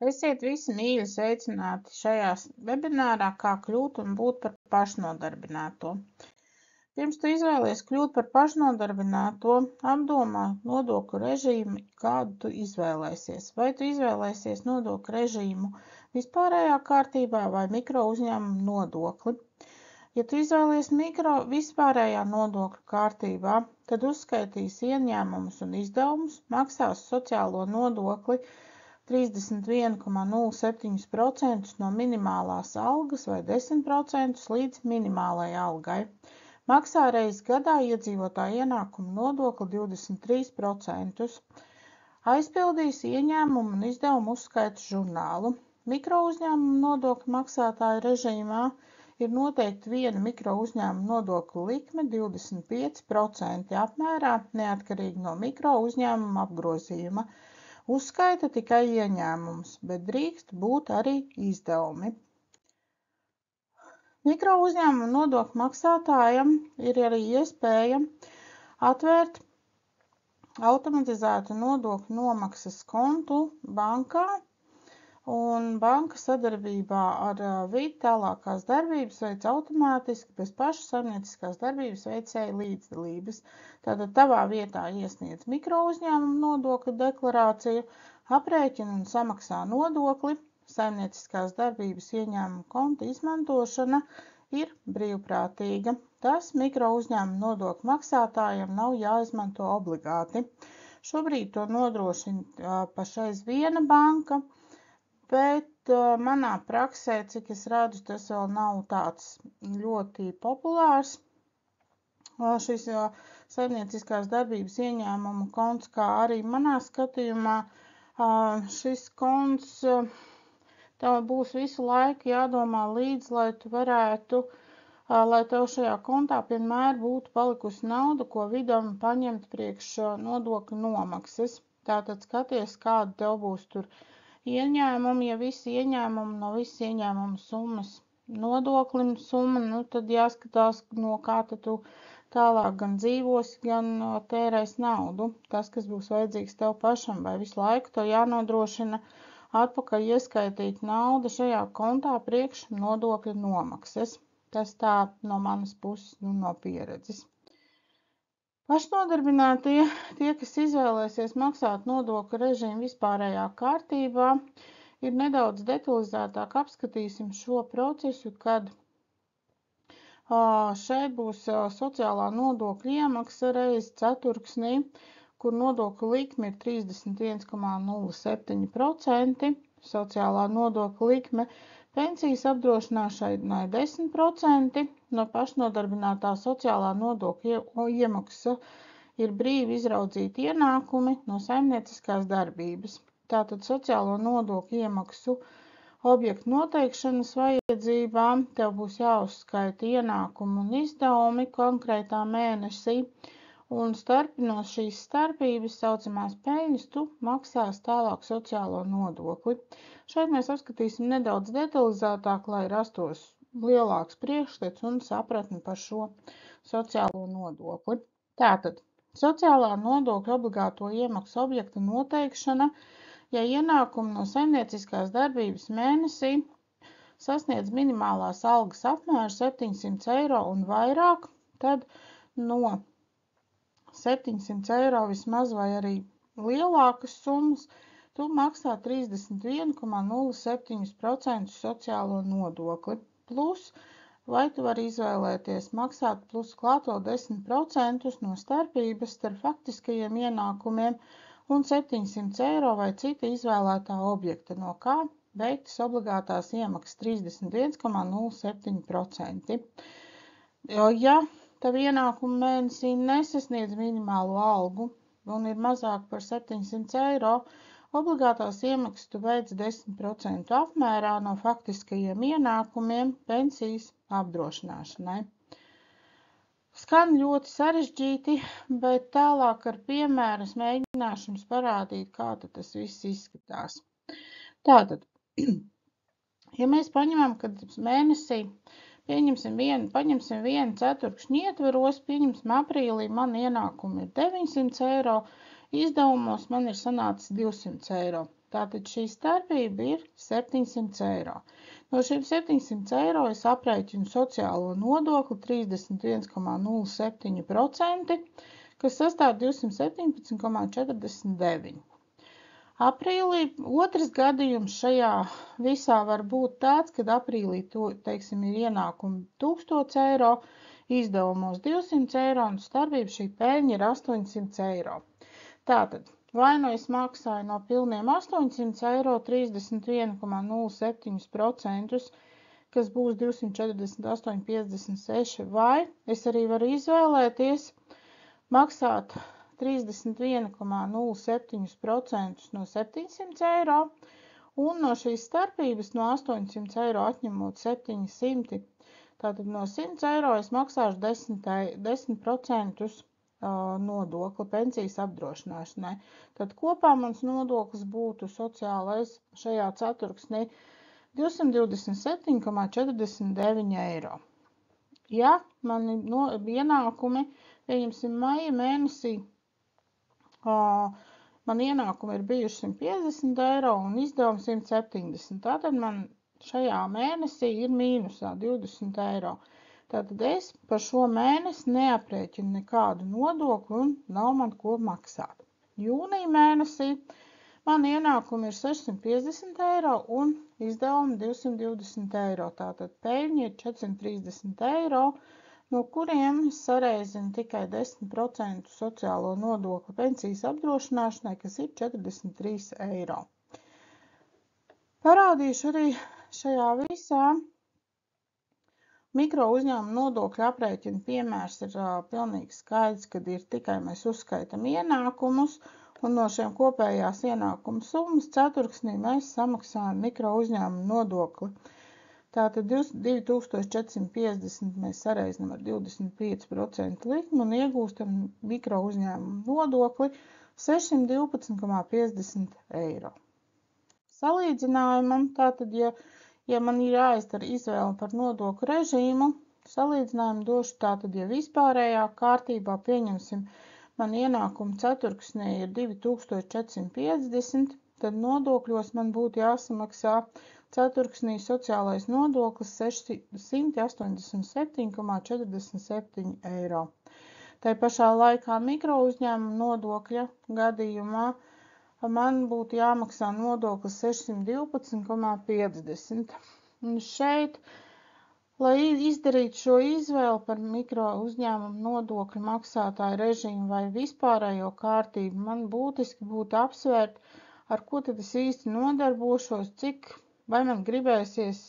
Esiet visi mīļi sveicināti šajā webinārā, kā kļūt un būt par pašnodarbināto. Pirms tu izvēlies kļūt par pašnodarbināto, apdomā nodokļu režīmu, kādu tu izvēlēsies. Vai tu izvēlēsies nodokļu režīmu vispārējā kārtībā vai mikro uzņēmumu nodokli? Ja tu izvēlies vispārējā nodokļu kārtībā, tad uzskaitīs ieņēmumus un izdevumus, maksās sociālo nodokli 31,07% no minimālās algas vai 10% līdz minimālajai algai. Maksā reiz gadā iedzīvotāja ienākuma nodokli 23%. Aizpildīs ieņēmumu un izdevumu uzskaitas žurnālu. Mikro uzņēmumu nodokļu maksātāju režīmā ir noteikti viena mikro uzņēmuma nodokļu likme 25% apmērā, neatkarīgi no mikro uzņēmuma apgrozījuma. Uzskaita tikai ieņēmumus, bet drīkst būt arī izdevumi. Mikro uzņēmuma nodokļu maksātājam ir arī iespēja atvērt automatizētu nodokļu nomaksas kontu bankā, un banka sadarbībā ar vidi tālākās darbības veic automātiski bez paša saimnieciskās darbības veicēja līdzdalības. Tātad tavā vietā iesniedz mikro uzņēmuma nodokļu deklarāciju, aprēķina un samaksā nodokli. Saimnieciskās darbības ieņēmuma konta izmantošana ir brīvprātīga. Tas mikro uzņēmuma nodokļu maksātājiem nav jāizmanto obligāti. Šobrīd to nodrošina pašreiz viena banka, bet manā praksē, cik es redzu, tas vēl nav tāds ļoti populārs. Šis saimnieciskās darbības ieņēmuma konts, kā arī manā skatījumā, šis konts tev būs visu laiku jādomā līdz, lai tu varētu, lai tev šajā kontā vienmēr būtu palikusi nauda, ko vidam paņemt priekš nodokļu nomaksas. Tātad skaties, kāda tev būs tur ieņēmumi, ja visi ieņēmumi no visas ieņēmuma summas nodoklim summa, tad jāskatās, no kā tu tālāk gan dzīvosi, gan tērēs naudu. Tas, kas būs vajadzīgs tev pašam, vai visu laiku tev jānodrošina atpakaļ ieskaitīt naudu šajā kontā priekš nodokļu nomaksas. Tas tā no manas puses, no pieredzes. Pašnodarbinātie, tie, kas izvēlēsies maksāt nodokļu režīmu vispārējā kārtībā, ir nedaudz detalizētāk apskatīsim šo procesu, kad šeit būs sociālā nodokļa iemaksa reiz ceturksnī, kur nodokļu likme ir 31,07%, sociālā nodokļa likme pensijas apdrošināšanai 10%, no pašnodarbinātā sociālā nodokļa iemaksa ir brīvi izraudzīti ienākumi no saimnieciskās darbības. Tātad sociālo nodokļu iemaksu objektu noteikšanas vajadzībām tev būs jāuzskaita ienākumu un izdevumi konkrētā mēnesī, un no šīs starpības saucamās peļņas tu maksās tālāk sociālo nodokli. Šeit mēs apskatīsim nedaudz detalizētāk, lai rastos lielāks priekšstats un sapratni par šo sociālo nodokli. Tātad, sociālā nodokļa obligāto iemaksu objekta noteikšana, ja ienākumi no saimnieciskās darbības mēnesī sasniedz minimālās algas apmēru 700 eiro un vairāk, tad no 700 eiro vismaz vai arī lielākas summas, tu maksā 31,07% sociālo nodokli. Plus, vai tu vari izvēlēties maksāt plus klāto 10% no starpības starp faktiskajiem ienākumiem un 700 eiro vai cita izvēlētā objekta, no kā veiktas obligātās iemaksas 31,07%. Ja tev ienākumu mēnesī nesasniedz minimālo algu un ir mazāk par 700 eiro, obligātās iemaksas tu veic 10% apmērā no faktiskajiem ienākumiem pensijas apdrošināšanai. Skan ļoti sarežģīti, bet tālāk ar piemēru es mēģināšu jums parādīt, kā tas viss izskatās. Tātad, ja mēs paņemam, kad mēnesī paņemsim vienu ceturkšņu ietveros, pieņemsim aprīlī, man ienākumi ir 900 eiro, izdevumos man ir sanācis 200 eiro. Tātad šī starpība ir 700 eiro. No šiem 700 eiro es aprēķinu sociālo nodokli 31,07%, kas sastāv 217,49. Aprīlī otrs gadījums šajā visā var būt tāds, kad aprīlī ir ienākumi 1000 eiro, izdevumos 200 eiro un starpība šī peļņa ir 800 eiro. Tātad, vai nu es maksāju no pilniem 800 eiro 31,07%, kas būs 248,56, vai es arī varu izvēlēties maksāt 31,07% no 700 eiro, un no šīs starpības no 800 eiro atņemot 700, tātad no 100 eiro es maksāšu 10% nodokli pensijas apdrošināšanai. Tad kopā mans nodoklis būtu sociālais šajā ceturksnī 227,49 eiro. Ja mani ienākumi, pieņemsim, maija mēnesī, man ienākumi ir bijuši 150 eiro un izdevumi 170. Tātad man šajā mēnesī ir mīnusā 20 eiro. Tātad es par šo mēnesi neaprēķinu nekādu nodokli un nav man ko maksāt. Jūnija mēnesī man ienākumi ir 650 eiro un izdevumi 220 eiro. Tātad peļņa ir 430 eiro, no kuriem es sareizinu tikai 10% sociālo nodokli pensijas apdrošināšanai, kas ir 43 eiro. Parādīšu arī šajā visā mikro uzņēmuma nodokļa aprēķina piemērs ir pilnīgi skaidrs, kad ir tikai mēs uzskaitam ienākumus, un no šiem kopējās ienākuma summas ceturksnī mēs samaksājam mikro uzņēmuma nodokli. Tātad 2450 mēs sareizinām ar 25% likmi un iegūstam mikro uzņēmuma nodokli 612,50 eiro. Salīdzinājumam, tātad, ja man ir jāizdara izvēle par nodokļu režīmu, salīdzinājumu došu tātad, ja vispārējā kārtībā pieņemsim, man ienākumi ceturksnī ir 2450, tad nodokļos man būtu jāsamaksā ceturksnī sociālais nodoklis 687,47 eiro. Tai pašā laikā mikro uzņēmuma nodokļa gadījumā man būtu jāmaksā nodoklis 612,50. Un šeit, lai izdarītu šo izvēli par mikro uzņēmumu nodokļu maksātāju režīmu vai vispārējo kārtību, man būtiski būtu apsvērt, ar ko tad es īsti nodarbošos, vai man gribēsies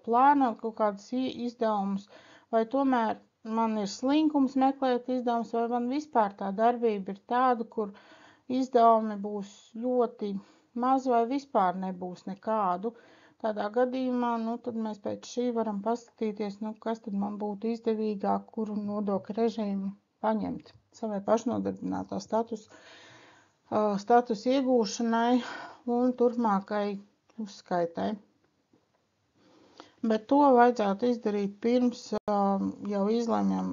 plānot kaut kādus izdevumus, vai tomēr man ir slinkums meklēt izdevumus, vai man vispār tā darbība ir tāda, kur izdevumi būs ļoti maz vai vispār nebūs nekādu. Tādā gadījumā, tad mēs pēc šī varam paskatīties, kas tad man būtu izdevīgāk, kuru nodokļu režīmu paņemt savai pašnodarbinātā status iegūšanai un turpmākai uzskaitai. Bet to vajadzētu izdarīt pirms jau izlemjam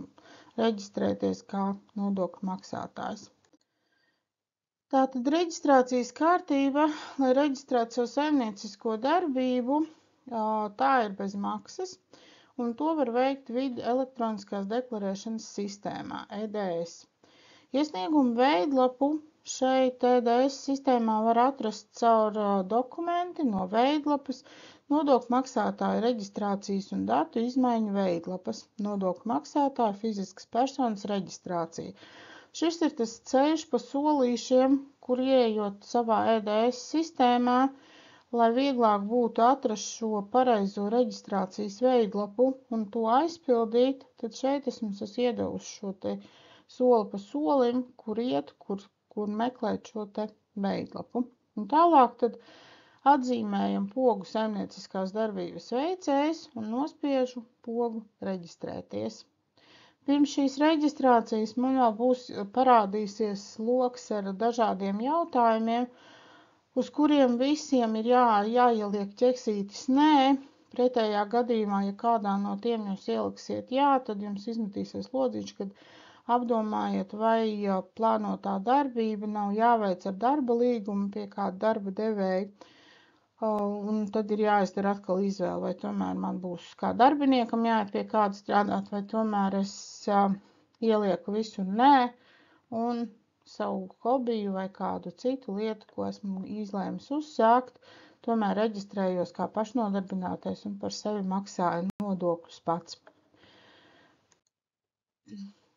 reģistrēties kā nodokļu maksātājs. Tātad reģistrācijas kārtība, lai reģistrētu savu saimniecisko darbību, tā ir bez maksas, un to var veikt elektroniskās deklarēšanas sistēmā, EDS. Iesniegumu veidlapu šeit EDS sistēmā var atrast caur dokumenti no veidlapas, nodokļu maksātāja reģistrācijas un datu izmaiņu veidlapas, nodokļu maksātāja fiziskas personas reģistrācija. Šis ir tas ceļš pa solīšiem, kur ieejot savā EDS sistēmā, lai vieglāk būtu atrast šo pareizo reģistrācijas veidlapu un to aizpildīt, tad šeit es jums esmu iedevusi šo te soli pa solim, kur iet, kur meklēt šo te veidlapu. Un tālāk tad atzīmējam pogu saimnieciskās darbības veicējs un nospiežu pogu reģistrēties. Pirms šīs reģistrācijas man vēl parādīsies loks ar dažādiem jautājumiem, uz kuriem visiem ir jāieliek ķeksītis nē. Pretējā gadījumā, ja kādā no tiem jūs ieliksiet jā, tad jums izmetīsies lodziņš, kad apdomājiet, vai plānotā darbība nav jāveic ar darba līgumu pie kāda darba devēja. Un tad ir jāizdara atkal izvēle, vai tomēr man būs kā darbiniekam jāiet pie kāda strādāt, vai tomēr es ielieku visu nē un savu hobiju vai kādu citu lietu, ko esmu izlēmis uzsākt, tomēr reģistrējos kā pašnodarbinātais un par sevi maksāju nodokļus pats.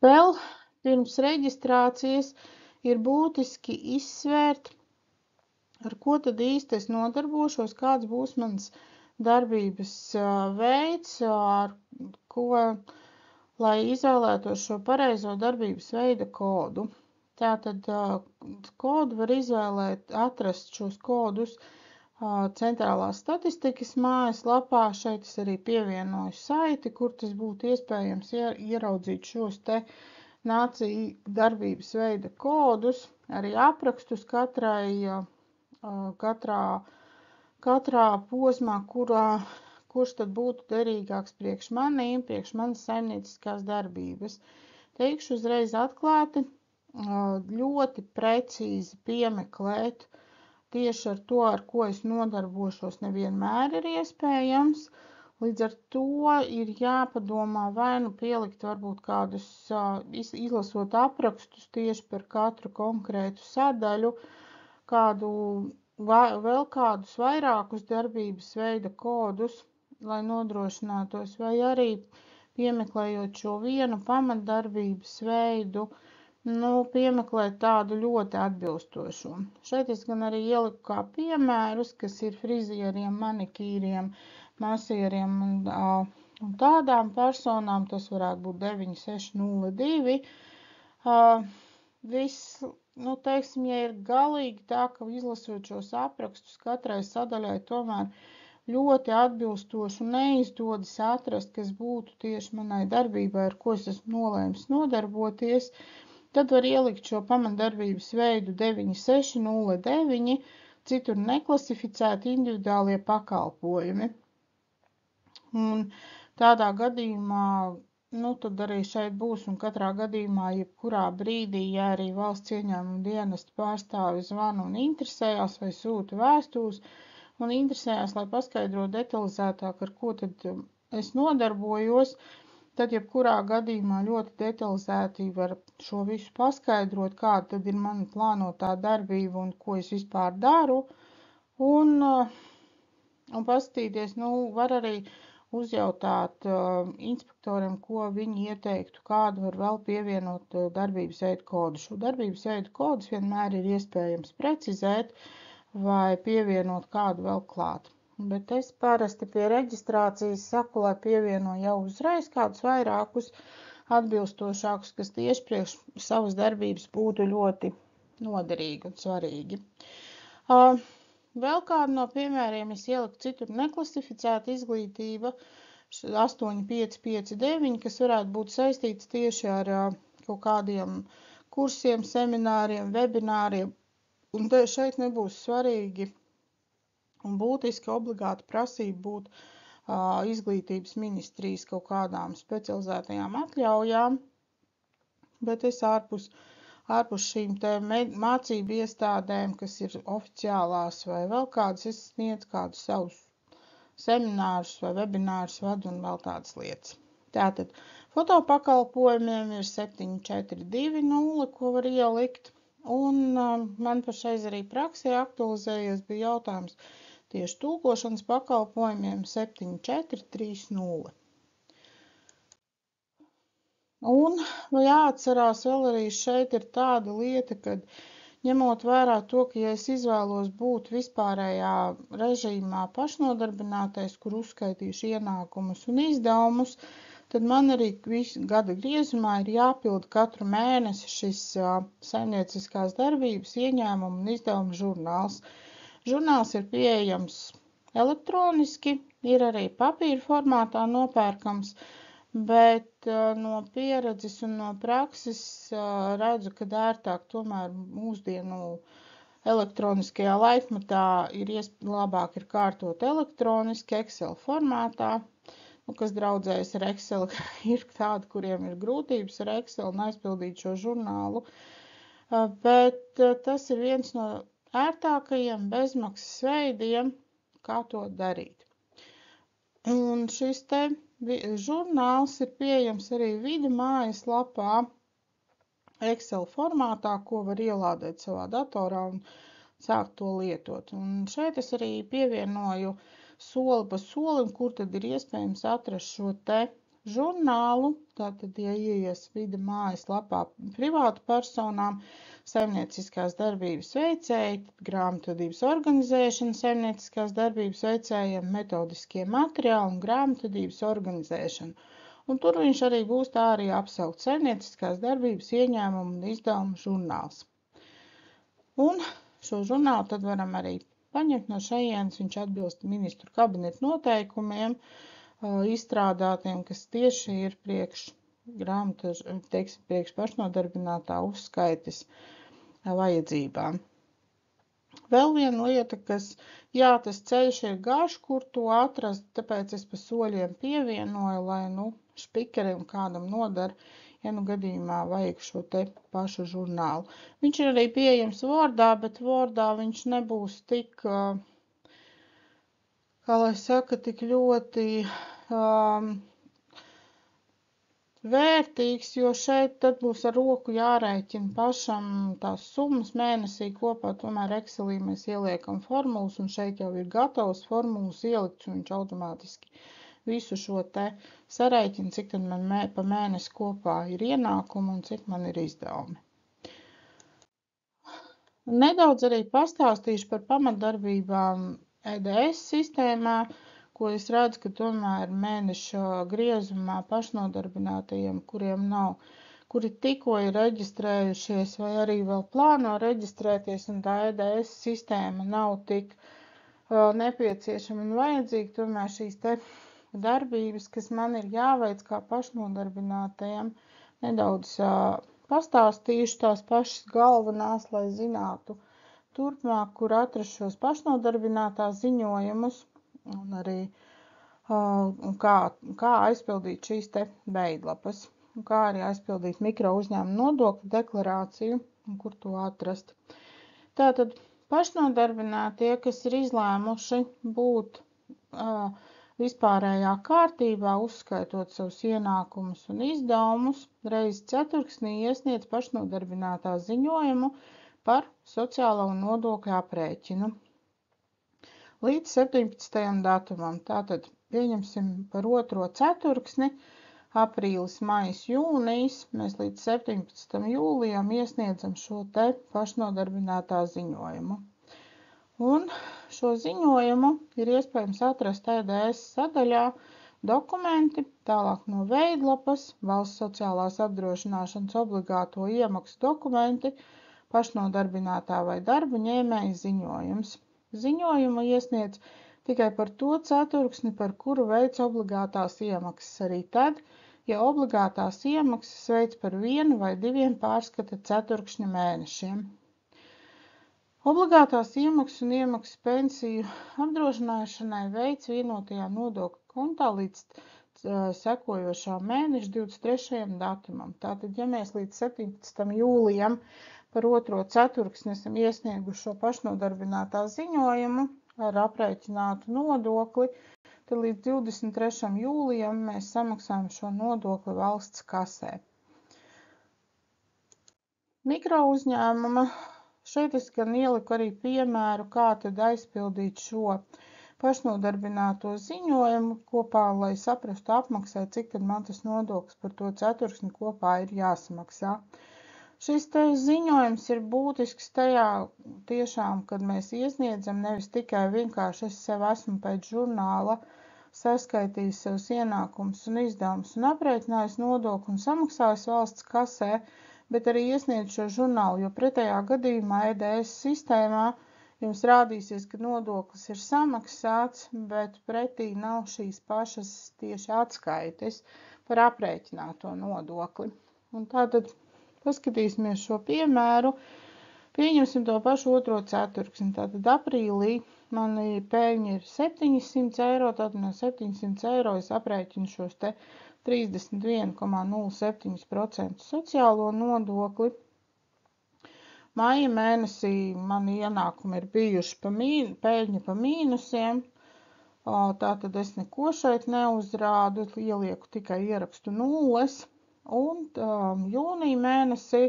Vēl pirms reģistrācijas ir būtiski izsvērt, ar ko tad īsti es nodarbošos, kāds būs mans darbības veids, ar ko, lai izvēlētos šo pareizo darbības veida kodu. Tātad kodu var atrast šos kodus centrālās statistikas mājaslapā. Šeit es arī pievienoju saiti, kur tas būtu iespējams ieraudzīt šos te nāciju darbības veida kodus, arī aprakstus katrā posmā, kurš tad būtu derīgāks priekš manīm, priekš manas saimnieciskās darbības. Teikšu uzreiz atklāti, ļoti precīzi piemeklēt tieši ar to, ar ko es nodarbošos, nevienmēr ir iespējams. Līdz ar to ir jāpadomā vai nu pielikt varbūt kādus, izlasot aprakstus tieši par katru konkrētu sadaļu, vēl kādus vairākus darbības veida kodus, lai nodrošinātos, vai arī piemeklējot šo vienu pamatdarbības veidu, piemeklēt tādu ļoti atbilstošu. Šeit es gan arī ieliku kā piemērus, kas ir frizieriem, manikīriem, masieriem un tādām personām. Tas varētu būt 9602. Teiksim, ja ir galīgi tā, ka izlasot šos aprakstus katrai sadaļai tomēr ļoti atbilstošu neizdodas atrast, kas būtu tieši manai darbībai, ar ko es esmu nolēmis nodarboties, tad var ielikt šo pamatdarbības veidu 9609, citur neklasificēti individuālie pakalpojumi. Un tādā gadījumā, tad arī šeit būs, un katrā gadījumā, jebkurā brīdī, ja arī valsts ieņēmuma dienesta pārstāvi zvana un interesējās vai sūta vēstules un interesējās, lai paskaidrotu detalizētāk, ar ko tad es nodarbojos, tad jebkurā gadījumā ļoti detalizēti var šo visu paskaidrot, kāda tad ir mana plānotā darbība un ko es vispār daru. Un paskatīties, var arī uzjautāt inspektoriem, ko viņi ieteiktu, kādu var vēl pievienot darbības veidu kodu. Šo darbības veidu kodus vienmēr ir iespējams precizēt vai pievienot kādu vēl klāt. Bet es parasti pie reģistrācijas saku, lai pievieno jau uzreiz kādus vairākus atbilstošākus, kas tieši priekš savas darbības būtu ļoti noderīgi un svarīgi. Vēl kādu no piemēriem es ieliku citur neklasificēta izglītība 8559, kas varētu būt saistīts tieši ar kaut kādiem kursiem, semināriem, webināriem. Un šeit nebūs svarīgi un būtiski obligāti prasība būt izglītības ministrijas kaut kādām specializētajām atļaujām, bet es ārpus šīm te mācību iestādēm, kas ir oficiālās vai vēl kādas, es sniedzu kādus savus seminārus vai webinārus vadu un vēl tādas lietas. Tātad fotopakalpojumiem ir 7420, ko var ielikt, un man pašreiz arī praksē aktualizējies bija jautājums tieši tulkošanas pakalpojumiem 7430. Un jāatcerās vēl arī šeit ir tāda lieta, kad ņemot vērā to, ka ja es izvēlos būt vispārējā režīmā pašnodarbinātais, kur uzskaitīšu ienākumus un izdevumus, tad man arī visu gada griezumā ir jāpilda katru mēnesi šis saimnieciskās darbības ieņēmumu un izdevumu žurnāls. Žurnāls ir pieejams elektroniski, ir arī papīra formātā nopērkams, bet no pieredzes un no prakses redzu, ka ērtāk tomēr mūsdienu elektroniskajā laikmatā labāk ir kārtot elektroniski Excel formātā. kas draudzējas ar Excel, ir tādi, kuriem ir grūtības ar Excel un aizpildīt šo žurnālu. Bet tas ir viens no ērtākajiem bezmaksas veidiem, kā to darīt. Un šis te žurnāls ir pieejams arī Vide mājaslapā Excel formātā, ko var ielādēt savā datorā un sākt to lietot. Un šeit es arī pievienoju soli pa solim, kur tad ir iespējams atrast šo te žurnālu. Tātad, ja ieies Vide mājaslapā privātu personām, saimnieciskās darbības veicēji, grāmatvedības organizēšana saimnieciskās darbības veicējiem, metodiskie materiāli un grāmatvedības organizēšana. Un tur viņš arī būs tā arī apsaukt saimnieciskās darbības ieņēmumu un izdevumu žurnāls. Un šo žurnālu tad varam arī paņemt no šejienes, viņš atbilst ministru kabineta noteikumiem, izstrādātiem, kas tieši ir priekš pašnodarbinātā uzskaites vajadzībām. Vēl viena lieta, kas, tas ceļš ir garš, kur to atrast, tāpēc es pa soļiem pievienoju, lai, špikerim kādam nodara, ja gadījumā vajag šo te pašu žurnālu. Viņš ir arī pieejams Wordā, bet Wordā viņš nebūs tik, tik ļoti vērtīgs, jo šeit tad būs ar roku jārēķina pašam tās summas mēnesī kopā, tomēr Excelī mēs ieliekam formulas, un šeit jau ir gatavs formulas ielikts, un viņš automātiski visu šo te sarēķina, cik tad man pa mēnesi kopā ir ienākumi un cik man ir izdevumi. Nedaudz arī pastāstīšu par pamatdarbībām EDS sistēmā, ko es redzu, ka tomēr mēneša griezumā pašnodarbinātajiem, kuri tikko ir reģistrējušies vai arī vēl plāno reģistrēties, un tā EDS sistēma nav tik nepieciešama un vajadzīga, tomēr šīs te darbības, kas man ir jāveic kā pašnodarbinātajiem, nedaudz pastāstīšu tās pašas galvenās, lai zinātu turpmāk, kur atrast šos pašnodarbinātā ziņojumus, un arī kā aizpildīt šīs te veidlapas, un kā arī aizpildīt mikro uzņēmumu nodokļu deklarāciju, un kur to atrast. Tātad pašnodarbinātie, kas ir izlēmuši būt vispārējā kārtībā, uzskaitot savus ienākumus un izdevumus, reizi ceturksnī iesniedz pašnodarbinātā ziņojumu par sociālo nodokļu aprēķinu. Līdz 17. datumam. Tātad pieņemsim par 2. ceturksni, aprīlis, maijs, jūnijas. Mēs līdz 17. jūlijam iesniedzam šo te pašnodarbinātā ziņojumu. Un šo ziņojumu ir iespējams atrast EDS sadaļā dokumenti, tālāk no veidlapas, valsts sociālās apdrošināšanas obligāto iemaksu dokumenti, pašnodarbinātā vai darba ņēmēja ziņojums. Ziņojumu iesniedz tikai par to ceturksni, par kuru veic obligātās iemaksas, arī tad, ja obligātās iemaksas veic par 1 vai 2 pārskata ceturkšņa mēnešiem. Obligātās iemaksas un iemaksas pensiju apdrošināšanai veic vienotajā nodokļu kontā līdz sekojošā mēneša 23. datumam. Tātad, ja mēs līdz 17. jūlijam par 2. ceturksni esam iesnieguši šo pašnodarbinātā ziņojumu ar aprēķinātu nodokli, tad līdz 23. jūlijam mēs samaksājam šo nodokli valsts kasē. Mikro uzņēmuma. Šeit es gan ieliku arī piemēru, kā tad aizpildīt šo pašnodarbināto ziņojumu kopā, lai saprastu apmaksai, cik tad man tas nodoklis par to ceturksni kopā ir jāsamaksā. Šis te ziņojums ir būtisks tajā tiešām, kad mēs iesniedzam nevis tikai vienkārši es sev esmu pēc žurnāla saskaitījis savus ienākumus un izdevumus un aprēķinājis nodokli un samaksājis valsts kasē, bet arī iesniedz šo žurnālu, jo pretējā gadījumā EDS sistēmā jums rādīsies, ka nodoklis ir samaksāts, bet pretī nav šīs pašas tieši atskaites par aprēķināto nodokli. Un tātad paskatīsimies šo piemēru. Pieņemsim to pašu 2. ceturksni. Tātad aprīlī mani peļņa ir 700 eiro, tad no 700 eiro es aprēķinu šos te 31,07% sociālo nodokli. Maija mēnesī mani ienākumi ir bijuši peļņa pa mīnusiem, tātad es neko šeit neuzrādu, ielieku tikai ierakstu nulles, un jūnija mēnesī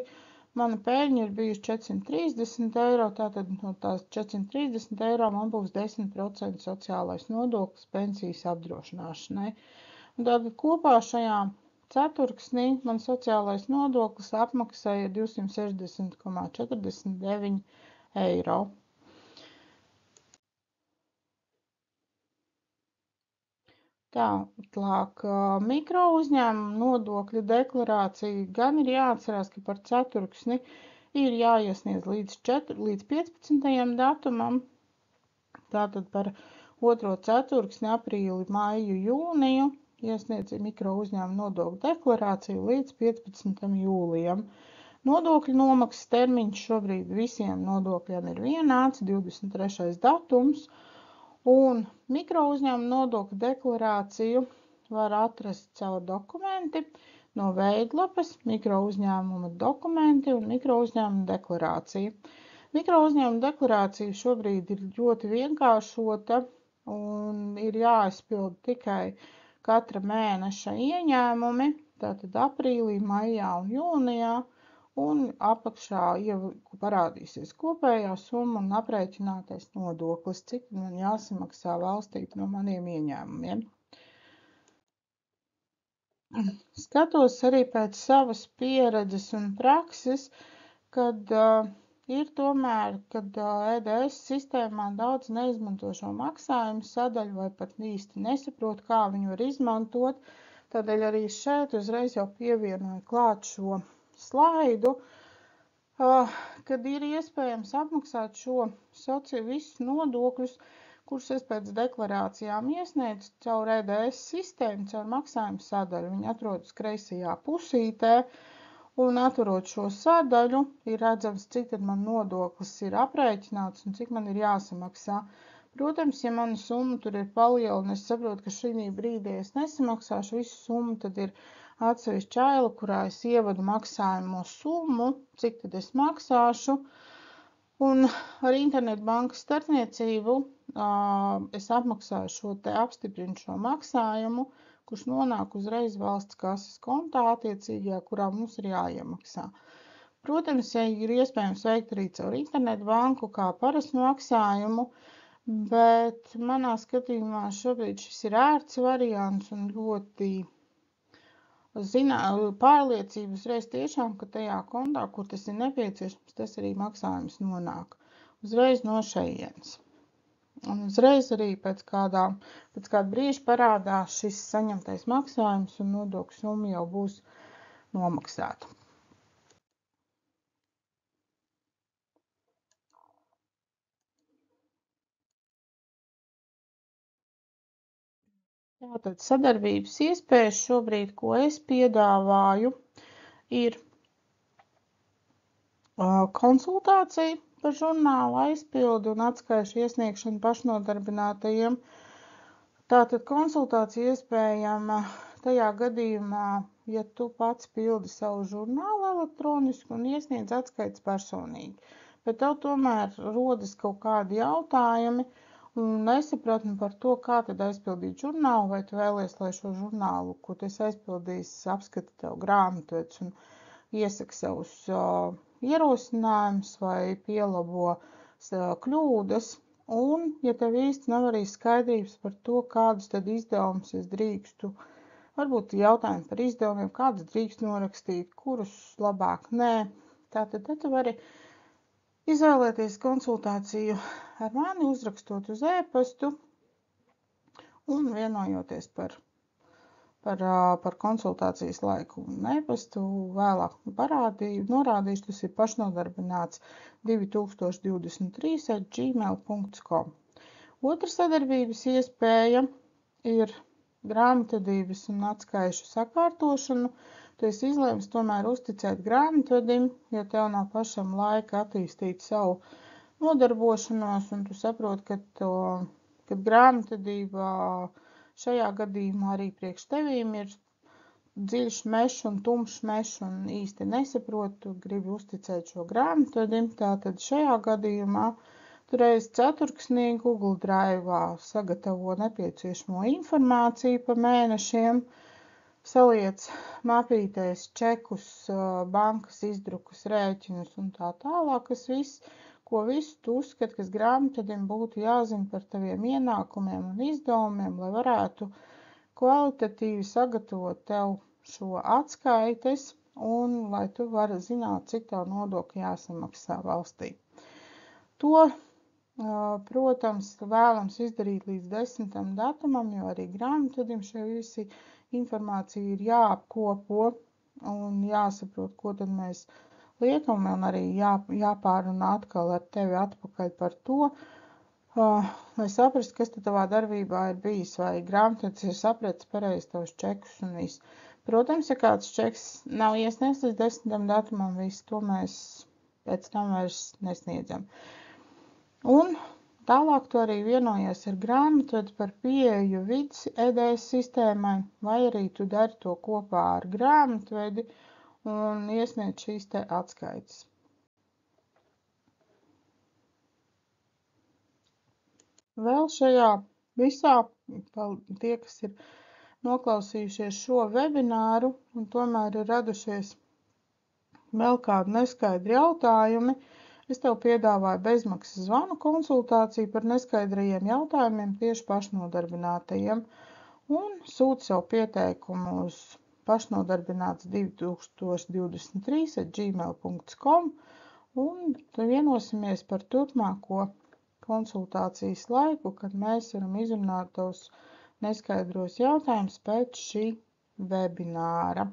mana peļņa ir bijusi 430 eiro, tātad no tās 430 eiro man būs 10% sociālais nodoklis pensijas apdrošināšanai. Un tātad kopā šajā ceturksnī man sociālais nodoklis apmaksāja 260,49 eiro. Tālāk, mikro uzņēmuma nodokļa deklarācija gan ir jāatcerās, ka par ceturksni ir jāiesniedz līdz 15. datumam, tātad par otro ceturksni, aprīli, maiju, jūniju, iesniedz mikro uzņēmuma nodokļa deklarāciju līdz 15. jūlijam. Nodokļu nomaksas termiņš šobrīd visiem nodokļiem ir vienāds, 23. datums, un mikro uzņēmuma nodokļa deklarāciju var atrast caur dokumenti no veidlapas, mikro uzņēmuma dokumenti un mikro uzņēmuma deklarācija. Mikro uzņēmuma deklarācija šobrīd ir ļoti vienkāršota un ir jāizpild tikai katra mēneša ieņēmumi, tātad aprīlī, maijā un jūnijā, un apakšā parādīsies kopējā summa un aprēķinātais nodoklis, cik man jāsamaksā valstī no maniem ieņēmumiem. Skatos arī pēc savas pieredzes un prakses, kad ir tomēr, kad EDS sistēmā daudz neizmanto šo maksājumu sadaļu vai pat īsti nesaprot, kā viņu var izmantot, tādēļ arī šeit uzreiz jau pievienoju klāt šo slaidu, kad ir iespējams apmaksāt šo visus nodokļus, kurus es pēc deklarācijām iesniedzu caur EDS sistēmu, caur maksājumu sadaļu. Viņi atrodas kreisajā pusītē, un atverot šo sadaļu, ir redzams, cik tad man nodoklis ir aprēķināts un cik man ir jāsamaksā. Protams, ja mana summa tur ir paliela un es saprotu, ka šī brīdī es nesamaksāšu visu summu, tad ir atsevišķa aila, kurā es ievadu maksājumu summu, cik tad es maksāšu. Un ar internetbankas starpniecību es apmaksāju šo te apstiprinu šo maksājumu, kurš nonāk uzreiz valsts kases kontā attiecīgajā, kurā mums ir jāiemaksā. Protams, ja ir iespējams veikt arī caur internetbanku kā parastu maksājumu, bet manā skatījumā šobrīd šis ir ērts variants un ļoti pārliecība uzreiz tiešām, ka tajā kontā, kur tas ir nepieciešams, tas arī maksājums nonāk uzreiz no šejienes. Un uzreiz arī pēc kāda brīža parādās šis saņemtais maksājums un nodokļu summa jau būs nomaksāta. Tātad sadarbības iespējas šobrīd, ko es piedāvāju, ir konsultācija par žurnālu aizpildi un atskaišu iesniegšanu pašnodarbinātajiem. Tātad konsultācija iespējama tajā gadījumā, ja tu pats pildi savu žurnālu elektronisku un iesniedz atskaites personīgi. Bet tev tomēr rodas kaut kādi jautājumi un nesapratni par to, kā tad aizpildīt žurnālu, vai tu vēlies, lai šo žurnālu, ko tu esi aizpildījis, apskata tev grāmatvedis un iesaka savus ierosinājumus vai pielabo kļūdas. Un, ja tev īsti nav arī skaidrības par to, kādus tad izdevumus es drīkstu, varbūt jautājumi par izdevumiem, kādus drīkst norakstīt, kurus labāk nē, tātad tu vari izvēlēties konsultāciju ar mani, uzrakstot uz e-pastu un vienojoties par konsultācijas laiku un e-pastu vēlāk norādīšu, tas ir pašnodarbināts 2023@gmail.com. Otra sadarbības iespēja ir grāmatvedības un atskaišu sakārtošanu. Tu esi izlēmis tomēr uzticēt grāmatvedim, ja tev nav pašam laika attīstīt savu nodarbošanos, un tu saproti, ka grāmatvedībā šajā gadījumā arī priekš tevīm ir dziļš mešs un tumšs mešs un īsti nesaprotu, gribi uzticēt šo grāmatvedim. Tātad šajā gadījumā tu reiz ceturksnī Google Drive'ā sagatavo nepieciešamo informāciju pa mēnešiem, saliec mapītēs čekus, bankas izdrukus, rēķinus un tā tālāk, ko visu tu uzskati, kas grāmatvedim būtu jāzina par taviem ienākumiem un izdevumiem, lai varētu kvalitatīvi sagatavot tev šo atskaites un lai tu vari zināt, cik tev nodokļu jāsamaksā valstī. To, protams, vēlams izdarīt līdz 10. datumam, jo arī grāmatvedim šie visi informācija ir jāapkopo un jāsaprot, ko tad mēs liekam, un arī jāpārunā atkal ar tevi atpakaļ par to, lai saprastu, kas tad tavā darbībā ir bijis, vai grāmatvedis ir sapratis pareizi tavus čekus un viss. Protams, ja kāds čeks nav iesniegts līdz 10. datumam, visu to mēs pēc tam vairs nesniedzam. Un tālāk tu arī vienojies ar grāmatvedi par pieeju vidas EDS sistēmai, vai arī tu dari to kopā ar grāmatvedi un iesniedz šīs te atskaites. Vēl šajā visā, tie, kas ir noklausījušies šo webināru un tomēr ir radušies vēl kādi neskaidri jautājumi, es tev piedāvāju bezmaksas zvanu konsultāciju par neskaidrajiem jautājumiem tieši pašnodarbinātajiem un sūti savu pieteikumu uz pašnodarbināts2023@gmail.com un vienosimies par turpmāko konsultācijas laiku, kad mēs varam izrunāt tavus neskaidros jautājumus pēc šī webināra.